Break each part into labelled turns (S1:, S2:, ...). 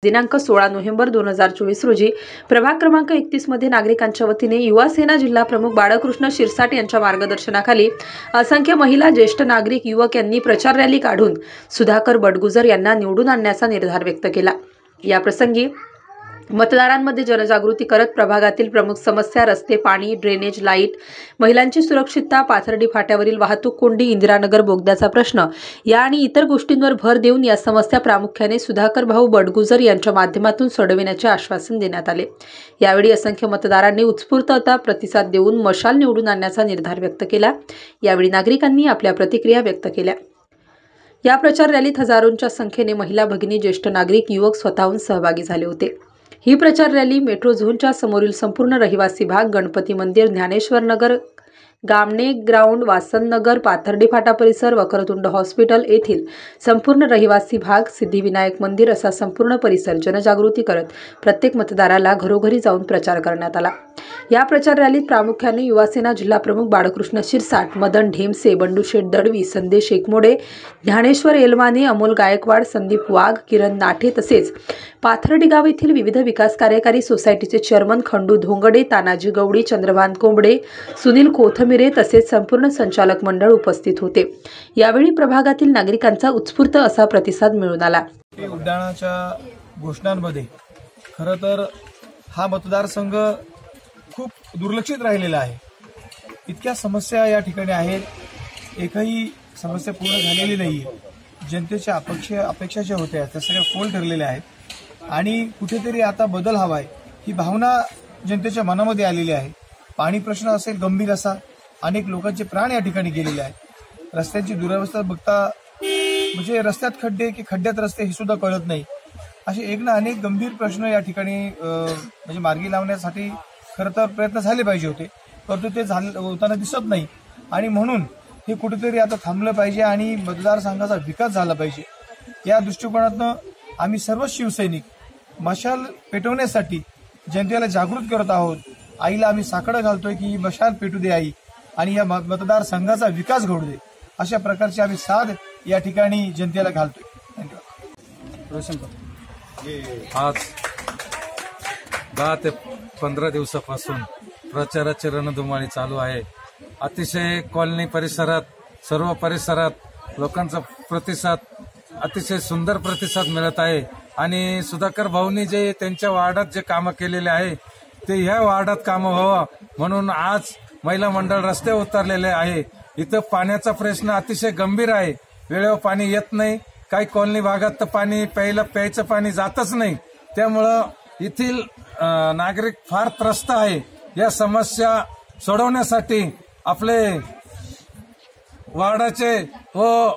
S1: दिनांक 16 नोव्हेंबर 2024 रोजी प्रभाग क्रमांक 31 मध्ये नागरिकांच्या वतीने युवा सेना जिल्हा प्रमुख बाळकृष्ण शिरसाट यांच्या मार्गदर्शनाखाली असंख्य महिला, ज्येष्ठ नागरिक, युवक यांनी प्रचार रॅली काढून सुधाकर बडगुजर यांना निवडून आणण्याचा निर्धार व्यक्त केला। या प्रसंगी मतदारांमध्ये जनजागृती करत प्रभागातील प्रमुख समस्या रस्ते, पाणी, ड्रेनेज, लाईट, महिलांची सुरक्षितता, पाथर्डी फाट्यावरील वाहतूक कोंडी, इंदिरानगर बोगद्याचा प्रश्न या आणि इतर गोष्टींवर भर देऊन या समस्या प्रामुख्याने सुधाकर भाऊ बडगुजर यांच्या माध्यमातून सोडविण्याचे आश्वासन देण्यात आले। यावेळी असंख्य मतदारांनी उत्स्फूर्त प्रतिसाद देऊन मशाल निवडून आणण्याचा निर्धार व्यक्त केला। यावेळी नागरिकांनी आपल्या प्रतिक्रिया व्यक्त केल्या। या प्रचार रॅलीत हजारोंच्या संख्येने महिला, भगिनी, ज्येष्ठ नागरिक, युवक स्वतःहून सहभागी झाले होते। ही प्रचार रॅली मेट्रो झोनच्या समोरील संपूर्ण रहिवासी भाग, गणपती मंदिर, ज्ञानेश्वर नगर, गामणे ग्राउंड, वासन नगर, पाथर्डी फाटा परिसर, वक्रतुंड हॉस्पिटल येथील संपूर्ण रहिवासी भाग, सिद्धिविनायक मंदिर असा संपूर्ण परिसर जनजागृती करत प्रत्येक मतदाराला घरोघरी जाऊन प्रचार करण्यात आला। या प्रचार रॅलीत प्रामुख्याने युवा सेना जिल्हा प्रमुख बाळकृष्ण शिरसाट, मदन ढेमसे, बंडूशेठ दळवी, संदेश एकमोडे, ज्ञानेश्वर एलमाने, अमोल गायकवाड, संदीप वाघ, किरण नाठे तसेच पाथर्डी गाव येथील विविध विकास कार्यकारी सोसायटीचे चेअरमन खंडू धोंगडे, तानाजी गवडी, चंद्रभान कोंबडे, सुनील कोथमिरे तसेच संपूर्ण संचालक मंडळ उपस्थित होते। यावेळी प्रभागातील नागरिकांचा उत्स्फूर्त असा प्रतिसाद मिळून आला।
S2: उड्डाणाच्या घोषणांमध्ये खरं तर हा मतदारसंघ खूप दुर्लक्षित राहिलेला आहे। इतक्या समस्या या ठिकाणी आहेत, एकही समस्या पूर्ण झालेली नाहीये। जनतेच्या अपेक्षा ज्या होत्या त्या सगळ्या फोल ठरलेल्या आहेत आणि कुठेतरी आता बदल हवाय ही भावना जनतेच्या मनामध्ये आलेली आहे। पाणी प्रश्न असेल गंभीर असा, अनेक लोकांचे प्राण या ठिकाणी गेलेले आहेत। रस्त्यांची दुरावस्था बघता म्हणजे रस्त्यात खड्डे की खड्ड्यात रस्ते हे सुद्धा कळत नाही। असे एक ना अनेक गंभीर प्रश्न या ठिकाणी म्हणजे मार्गी लावण्यासाठी खरं तर प्रयत्न झाले पाहिजे होते, परंतु ते होताना दिसत नाही आणि म्हणून हे कुठेतरी आता थांबलं पाहिजे आणि मतदारसंघाचा विकास झाला पाहिजे। या दृष्टिकोनातून आम्ही सर्व शिवसैनिक मशाल पेटवण्यासाठी जनतेला जागृत करत आहोत। आईला आम्ही साकडं घालतोय की मशाल पेटू दे आई आणि या मतदारसंघाचा विकास घडू दे, अशा प्रकारची आम्ही साथ या ठिकाणी जनतेला घालतोय। धन्यवाद।
S3: आज 10 ते 15 दिवसापासून प्रचाराची रणधुमाळी चालू आहे। अतिशय कॉलनी परिसरात, सर्व परिसरात लोकांचा प्रतिसाद, अतिशय सुंदर प्रतिसाद मिळत आहे आणि सुधाकर भाऊंनी जे त्यांच्या वार्डात जे कामं केलेले आहे ते ह्या वार्डात कामं व्हावं म्हणून आज महिला मंडळ रस्ते उतरलेले आहे। इथं पाण्याचा प्रश्न अतिशय गंभीर आहे, वेळेवर पाणी येत नाही। काही कॉलनी भागात तर पाणी प्यायचं पाणी जातच नाही, त्यामुळं येथील नागरिक फार त्रस्त आहे। या समस्या सोडवण्यासाठी आपले वार्डाचे व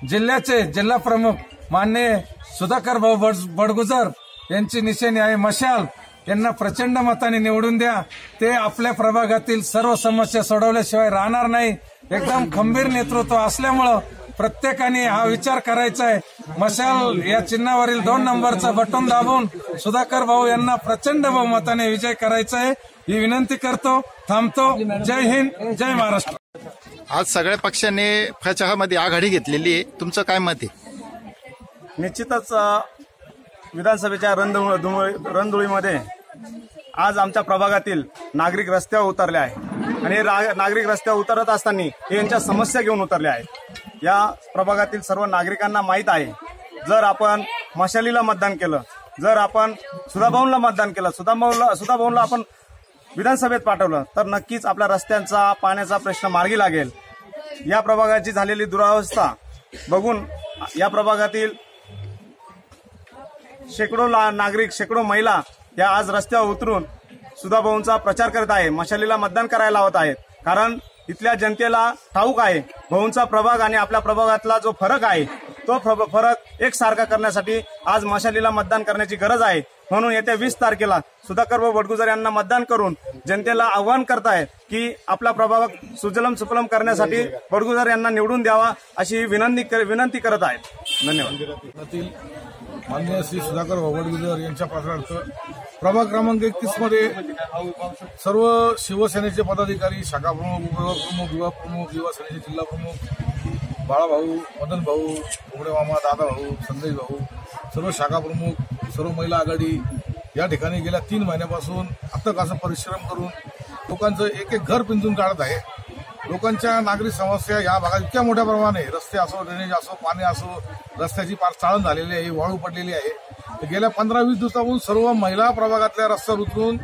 S3: जिल्ह्याचे जिल्हा प्रमुख माननीय सुधाकर भाऊ बडगुजर यांची निशाणी आहे मशाल। यांना प्रचंड मताने निवडून द्या। ते आपल्या प्रभागातील सर्व समस्या सोडवल्याशिवाय राहणार नाही। एकदम खंबीर नेतृत्व असल्यामुळं प्रत्येकाने हा विचार करायचा आहे। मशाल या चिन्हावरील 2 नंबरचं बटन दाबून सुधाकर भाऊ यांना प्रचंड बहुमताने विजय करायचा आहे ही विनंती करतो। थांबतो। जय हिंद, जय महाराष्ट्र।
S4: आज सगळ्या पक्षांनी प्रचारामध्ये आघाडी घेतलेली आहे, तुमचं काय मत आहे?
S5: निश्चितच विधानसभेच्या रणधुळीमध्ये आज आमच्या प्रभागातील नागरिक रस्त्यावर उतरले आहे आणि नागरिक रस्त्यावर उतरत असताना हे यांच्या समस्या घेऊन उतरले आहेत। या प्रभागातील सर्व नागरिकांना माहीत आहे, जर आपण मशालीला मतदान केलं, जर आपण सुधाभाऊंना मतदान केलं, सुधाभाऊंना आपण विधानसभेत पाठवलं तर नक्कीच आपल्या रस्त्यांचा, पाण्याचा प्रश्न मार्गी लागेल। या प्रभागाची झालेली दुरावस्था बघून या प्रभागातील शेकडो नागरिक, शेकडो महिला या आज रस्त्यावर उतरून सुधाभाऊंचा प्रचार करत आहे, मशालीला मतदान करायला लावत आहेत। कारण इथल्या जनतेला ठाऊक आहे भाऊंचा प्रभाग आणि आपल्या प्रभागातला जो फरक आहे तो फरक एकसारखा करण्यासाठी आज मशालीला मतदान करण्याची गरज आहे। म्हणून येत्या 20 तारखेला सुधाकर भाऊ बडगुजर यांना मतदान करून जनतेला आवाहन करतायत की आपला प्रभाग सुजलम सुफलम करण्यासाठी बडगुजर यांना निवडून द्यावा अशी विनंती करत आहेत। धन्यवाद।
S2: माननीय श्री सुधाकर भाऊ बडगुजर यांच्या प्रचारार्थ प्रभाग क्रमांक 31 मध्ये सर्व शिवसेनेचे पदाधिकारी, शाखा प्रमुख, विभाग प्रमुख, युवा सेनेचे जिल्हा प्रमुख, बाळाभाऊ, मदन भाऊ, उघडे मामा, दादा भाऊ, संदेश भाऊ,
S6: सर्व शाखा प्रमुख, सर्व महिला आघाडी या ठिकाणी गेल्या 3 महिन्यापासून अथक असं परिश्रम करून लोकांचं एक घर पिंजून काढत आहे. लोकांच्या नागरिक समस्या या भागात इतक्या मोठ्या प्रमाणे, रस्ते असो, ड्रेनेज असो, पाणी असो, रस्त्याची पार चाळण झालेली आहे, वाळू पडलेली आहे. गेल्या 15-20 दिवसापासून सर्व महिला प्रभागातल्या रस्त्यावर उतरून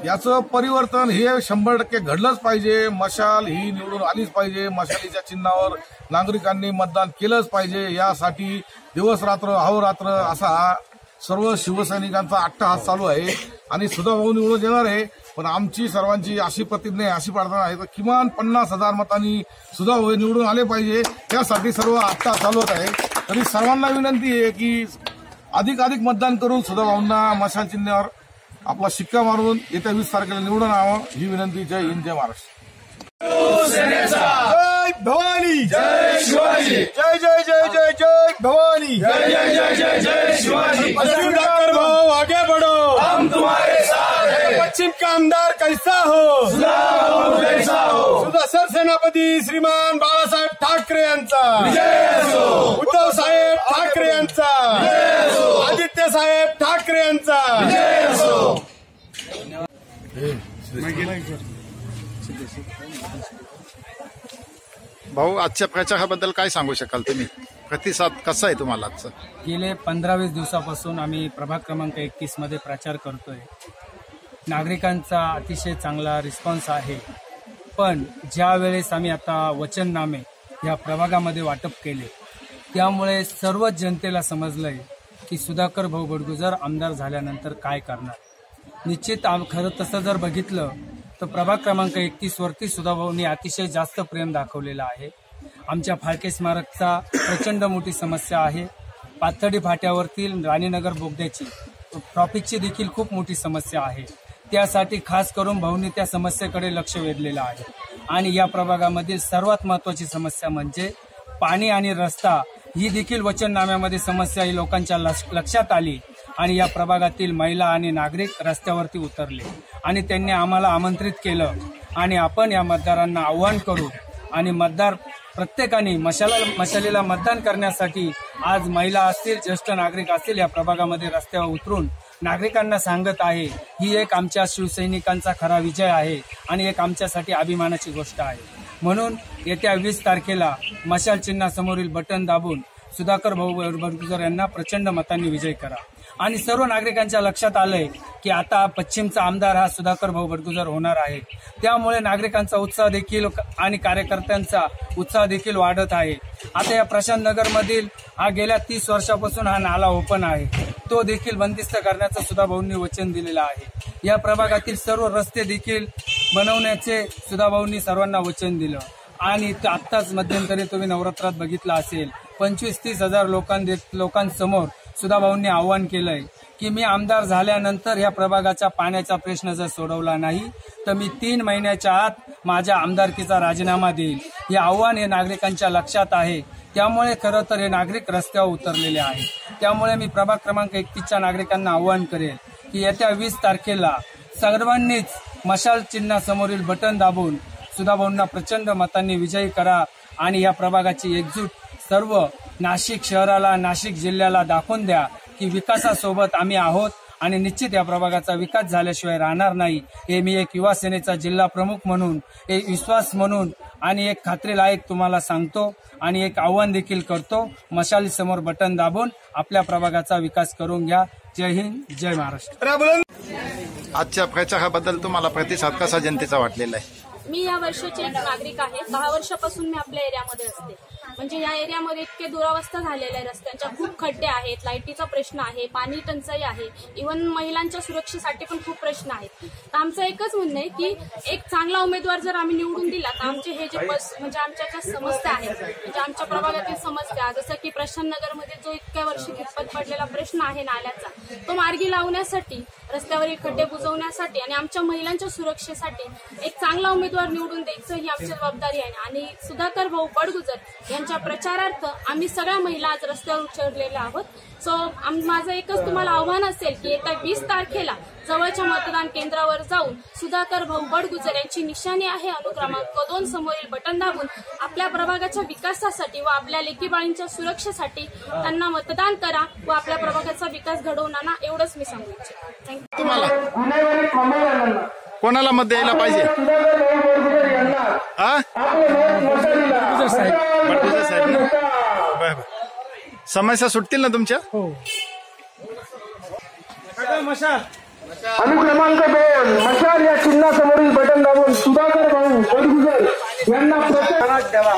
S6: याचं परिवर्तन हे 100% घडलंच पाहिजे. मशाल ही निवडून आलीच पाहिजे. मशालीच्या चिन्हावर नागरिकांनी मतदान केलंच पाहिजे. यासाठी दिवस रात्र अहोरात्र असा हा सर्व शिवसैनिकांचा अट्टहास चालू आहे आणि सुधाभाऊ निवडून येणार आहे. पण आमची सर्वांची अशी प्रतिज्ञा, अशी प्रार्थना आहे तर किमान 50,000 मतांनी सुधाभाऊ निवडून आले पाहिजे. त्यासाठी सर्व अट्टहास चालू होत आहे. तरी सर्वांना विनंती आहे की अधिकाधिक मतदान करून सुधाभाऊंना मशाल चिन्हावर आपला शिक्का मारून येत्या 20 तारखेला निवडून आणावं ही विनंती. जय हिंद, जय महाराष्ट्र.
S5: जय भवानी, जय शिवाजी, जय जय जय जय जय भवानी, जय जय जय जय जय शिवाजी. सुधाकर भाऊ आगे बढ़ो, हम तुम्हारे साथ हैं. पश्चिम का आमदार कैसा हो, सुधाभाऊ जैसा हो. सुधासर सेनापती श्रीमान बाळासाहेब ठाकरे यांचा विजय असो. उद्धव साहेब ठाकरे यांचा विजय असो. आदित्य साहेब ठाकरे यांचा विजय असो.
S4: भाऊ, आजच्या प्रचाराबद्दल काय सांगू शकाल तुम्ही? प्रतिसाद कसा आहे तुम्हाला आजचा?
S7: गेले 15-20 दिवसापासून आम्ही प्रभाग क्रमांक 31 मध्ये प्रचार करतोय. नागरिकांचा अतिशय चांगला रिस्पॉन्स आहे. पण ज्या वेळेस आम्ही आता वचननामे या प्रभागामध्ये वाटप केले त्यामुळे सर्वच जनतेला समजलंय की सुधाकर भाऊ बडगुजर आमदार झाल्यानंतर काय करणार. निश्चित खरं तसं जर बघितलं तर प्रभाग क्रमांक 31 वरती सुधाभाऊंनी अतिशय जास्त प्रेम दाखवलेलं आहे. आमच्या फाळके स्मारकचा प्रचंड मोठी समस्या आहे. पाथर्डी फाट्यावरतील राणीनगर बोगद्याची ट्रॉफिकची देखील खूप मोठी समस्या आहे. त्यासाठी खास करून भाऊंनी त्या समस्येकडे लक्ष वेधलेलं आहे. आणि या प्रभागामधील सर्वात महत्वाची समस्या म्हणजे पाणी आणि रस्ता ही देखील वचननाम्यामध्ये समस्या ही लोकांच्या लक्षात आली आणि या प्रभागातील महिला आणि नागरिक रस्त्यावरती उतरले आणि त्यांनी आम्हाला आमंत्रित केलं आणि आपण या मतदारांना आव्हान करू आणि मतदार प्रत्येकाने मशालीला मतदान करण्यासाठी आज महिला असतील, ज्येष्ठ नागरिक असतील या प्रभागामध्ये रस्त्यावर उतरून नागरिकांना सांगत आहे. ही एक आमच्या शिवसैनिकांचा खरा विजय आहे आणि एक आमच्यासाठी अभिमानाची गोष्ट आहे. म्हणून येत्या 20 तारखेला मशाल चिन्हासमोरील बटन दाबून सुधाकर भाऊ बडगुजर यांना प्रचंड मतांनी विजय करा. आणि सर्व नागरिकांच्या लक्षात आलंय की आता पश्चिमचा आमदार हा सुधाकर भाऊ बडगुजर होणार आहे. त्यामुळे नागरिकांचा उत्साह देखील आणि कार्यकर्त्यांचा उत्साह देखील वाढत आहे. आता या प्रशांत नगर मधील हा गेल्या 30 वर्षापासून हा नाला ओपन आहे, तो देखील बंदिस्त करण्याचं सुधाभाऊंनी वचन दिलेलं आहे. या प्रभागातील सर्व रस्ते देखील बनवण्याचे सुधाभाऊंनी सर्वांना वचन दिलं. आणि आत्ताच मध्यंतरी तुम्ही नवरात्रात बघितलं असेल 25-30 हजार लोकांसमोर सुधाभाऊंनी आव्हान केलंय की मी आमदार झाल्यानंतर या प्रभागाच्या पाण्याचा प्रश्न जर सोडवला नाही तर मी 3 महिन्याच्या आत माझ्या आमदारकीचा राजीनामा देईल. हे आव्हान हे नागरिकांच्या लक्षात आहे. त्यामुळे खरं तर हे नागरिक रस्त्यावर उतरलेले आहेत. त्यामुळे मी प्रभाग क्रमांक 31च्या नागरिकांना आव्हान करेल की येत्या 20 तारखेला सर्वांनीच मशाल चिन्हासमोरील बटन दाबून सुधाभाऊंना प्रचंड मतांनी विजयी करा आणि या प्रभागाची एकजूट सर्व नाशिक शहराला, नाशिक जिल्ह्याला दाखवून द्या की विकासासोबत आम्ही आहोत आणि निश्चित या प्रभागाचा विकास झाल्याशिवाय राहणार नाही. हे मी एक युवा सेनेचा जिल्हा प्रमुख म्हणून, एक विश्वास म्हणून आणि एक खात्रीलायक तुम्हाला सांगतो आणि एक आव्हान देखील करतो. मशालीसमोर बटन दाबून आपल्या प्रभागाचा विकास करून घ्या. जय हिंद, जय महाराष्ट्र.
S4: आजच्या प्रचाराबद्दल तुम्हाला प्रतिसाद कसा जनतेचा वाटलेला आहे?
S8: मी या वर्षाची एक नागरिक आहे. 10 वर्षापासून मी आपल्या एरियामध्ये असते. म्हणजे या एरियामध्ये इतके दुरावस्था झालेल्या आहे, रस्त्यांच्या खूप खड्डे आहेत, लाईटीचा प्रश्न आहे, पाणी टंचाई आहे, इव्हन महिलांच्या सुरक्षेसाठी पण खूप प्रश्न आहेत. तर आमचं एकच म्हणणं आहे की एक चांगला उमेदवार जर आम्ही निवडून दिला तर आमचे हे जे म्हणजे आमच्या ज्या समस्या आहेत, म्हणजे आमच्या प्रभागातील समस्या, जसं की प्रशांत नगरमध्ये जो इतक्या वर्षी खितपत पडलेला प्रश्न आहे नाल्याचा, तो मार्गी लावण्यासाठी, रस्त्यावरील खड्डे बुजवण्यासाठी आणि आमच्या महिलांच्या सुरक्षेसाठी एक चांगला उमेदवार निवडून द्यायचं ही आमची जबाबदारी आहे. आणि सुधाकर भाऊ बडगुजर त्यांच्या प्रचारार्थ आम्ही सगळ्या महिला आज रस्त्यावर उतरलेल्या आहोत. सो माझं एकच तुम्हाला आव्हान असेल की येत्या 20 तारखेला जवळच्या मतदान केंद्रावर जाऊन सुधाकर भाऊ बडगुजर यांची निशाणी आहे अनुक्रमांक 2 समोरील बटन दाबून आपल्या प्रभागाच्या विकासासाठी व आपल्या लेकीबाळींच्या सुरक्षेसाठी त्यांना मतदान करा व आपल्या प्रभागाचा विकास घडवून आणा, एवढंच मी सांगू इच्छिते. थँक्यू.
S4: तुम्हाला कोणाला मत द्यायला पाहिजे? बडगुजर साहेब ना? बरं. समस्या सुटतील ना तुमच्या?
S9: अनुक्रमांक 2 मशाल या चिन्हासमोरील बटन दाबून सुधाकर भाऊ बडगुजर यांना प्रचारात द्यावा.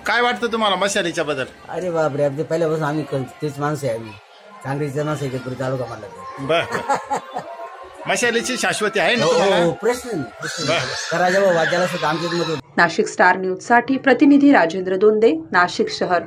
S4: काय वाटतं तुम्हाला मशालीच्या बद्दल?
S10: अरे बापरे, आमच्या पहिल्यापासून आम्ही तेच माणसं आहे. आम्ही काँग्रेसच्या माणसं आहे पुढे तालुका म्हणला.
S4: बर, मशालीची शाश्वती आहे ना?
S10: हो, प्रश्न नाही. करायच्या वाद्याला सुद्धा आमच्याच मध्ये.
S1: नाशिक स्टार न्यूज साठी प्रतिनिधी राजेंद्र दोंदे, नाशिक शहर.